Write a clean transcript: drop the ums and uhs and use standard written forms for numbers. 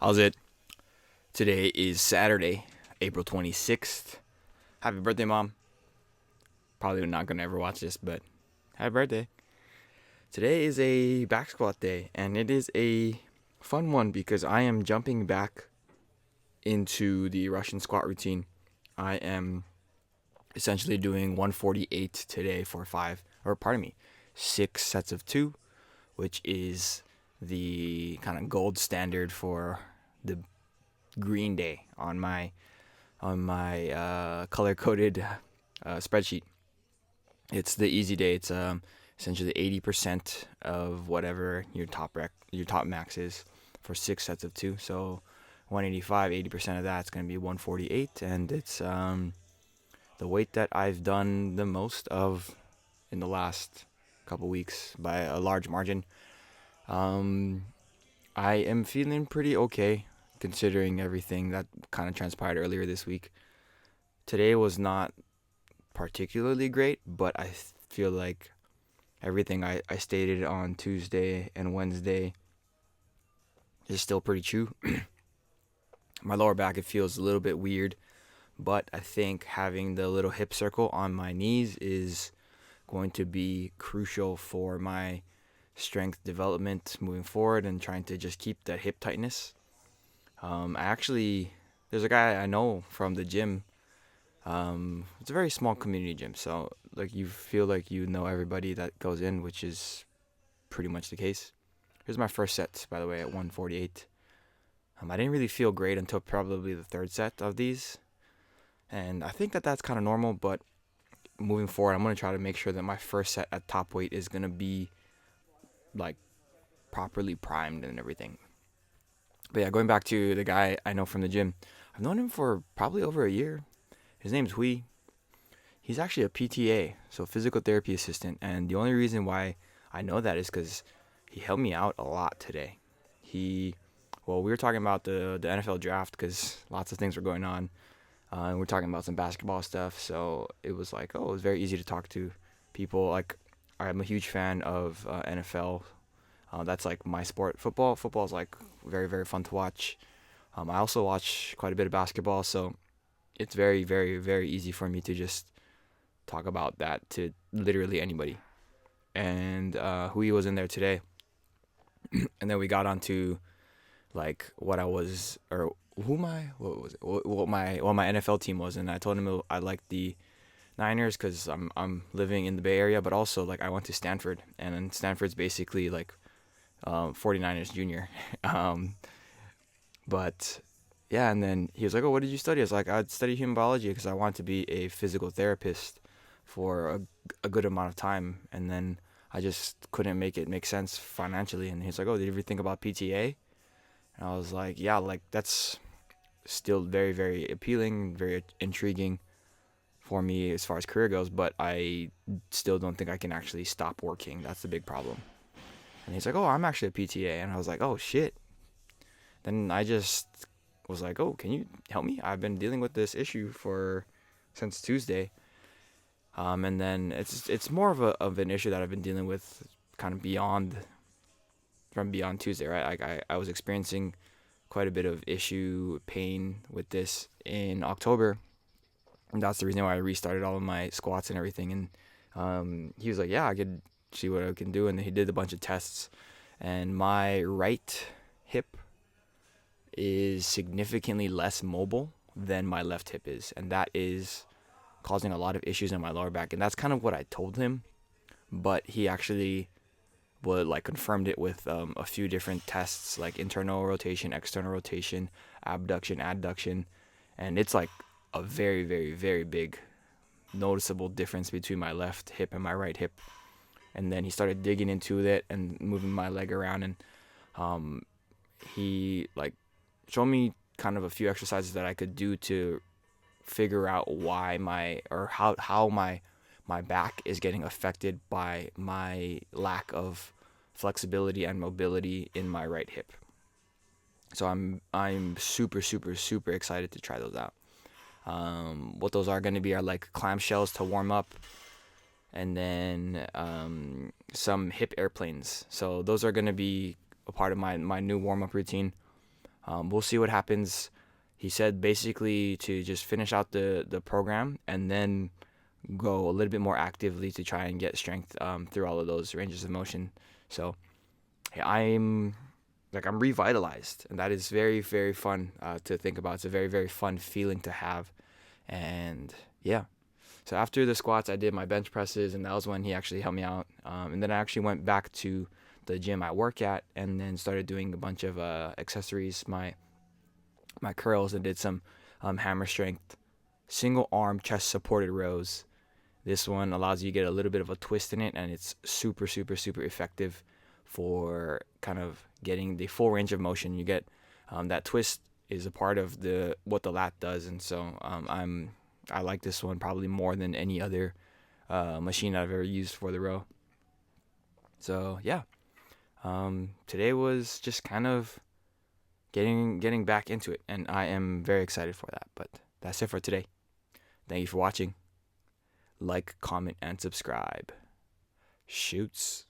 How's it? Today is Saturday, April 26th. Happy birthday, Mom. Probably not going to ever watch this, but happy birthday. Today is a back squat day, and it is a fun one because I am jumping back into the Russian squat routine. I am essentially doing 148 today for six sets of two, which is the kind of gold standard for the green day on my color coded spreadsheet. It's the easy day. It's essentially 80% of whatever your top max is for six sets of two. So 185, 80% of that's going to be 148, and it's the weight that I've done the most of in the last couple weeks by a large margin. I am feeling pretty okay considering everything that kind of transpired earlier this week. Today was not particularly great, but I feel like everything I stated on Tuesday and Wednesday is still pretty true. My lower back, it feels a little bit weird, but I think having the little hip circle on my knees is going to be crucial for my strength development moving forward and trying to just keep that hip tightness. There's a guy I know from the gym. It's a very small community gym, so like you feel like you know everybody that goes in, which is pretty much the case. Here's my first set, by the way, at 148. I didn't really feel great until probably the third set of these, and I think that that's kind of normal. But moving forward, I'm gonna try to make sure that my first set at top weight is gonna be like properly primed and everything. But yeah, going back to the guy I know from the gym, I've known him for probably over a year. His name's Hui. He's actually a PTA, so physical therapy assistant, and the only reason why I know that is because he helped me out a lot today. We were talking about the NFL draft because lots of things were going on, and we're talking about some basketball stuff, so it was like, it was very easy to talk to people. Like, I'm a huge fan of NFL. That's like my sport. Football is like very, very fun to watch. I also watch quite a bit of basketball, so it's very, very, very easy for me to just talk about that to literally anybody. And Hui was in there today, and then we got onto like what I was or who my what was it what my NFL team was, and I told him I liked the Niners because I'm living in the Bay Area, but also like I went to Stanford, and then Stanford's basically like 49ers junior. But yeah, and then he was like, "Oh, what did you study?" I was like, "I'd study human biology because I want to be a physical therapist for a good amount of time." And then I just couldn't make it make sense financially. And he's like, "Oh, did you ever think about PTA?" And I was like, "Yeah, like that's still very, very appealing, very intriguing for me as far as career goes, but I still don't think I can actually stop working. That's the big problem." And he's like, "Oh, I'm actually a PTA." And I was like, "Oh, shit." Then I just was like, "Oh, can you help me? I've been dealing with this issue since Tuesday." And then it's more of an issue that I've been dealing with kind of beyond Tuesday, right? Like I was experiencing quite a bit of pain with this in October, and that's the reason why I restarted all of my squats and everything. And he was like, "Yeah, I could see what I can do," and he did a bunch of tests, and my right hip is significantly less mobile than my left hip is, and that is causing a lot of issues in my lower back. And that's kind of what I told him, but he actually confirmed it with a few different tests, like internal rotation, external rotation, abduction, adduction, and it's like a very, very, very big noticeable difference between my left hip and my right hip. And then he started digging into it and moving my leg around, and he showed me kind of a few exercises that I could do to figure out how my back is getting affected by my lack of flexibility and mobility in my right hip. So I'm super, super, super excited to try those out. What those are going to be are like clamshells to warm up, and then some hip airplanes. So those are going to be a part of my new warm-up routine. We'll see what happens. He said basically to just finish out the program and then go a little bit more actively to try and get strength through all of those ranges of motion. So I'm I'm revitalized, and that is very, very fun to think about. It's a very, very fun feeling to have. And yeah, so after the squats, I did my bench presses, and that was when he actually helped me out. And then I actually went back to the gym I work at, and then started doing a bunch of accessories, my curls, and did some hammer strength, single arm chest supported rows. This one allows you to get a little bit of a twist in it, and it's super, super, super effective for kind of getting the full range of motion. You get that twist is a part of the what the lat does, and so I like this one probably more than any other machine I've ever used for the row. So yeah, today was just kind of getting back into it, and I am very excited for that. But that's it for today. Thank you for watching. Like, comment, and subscribe. Shoots.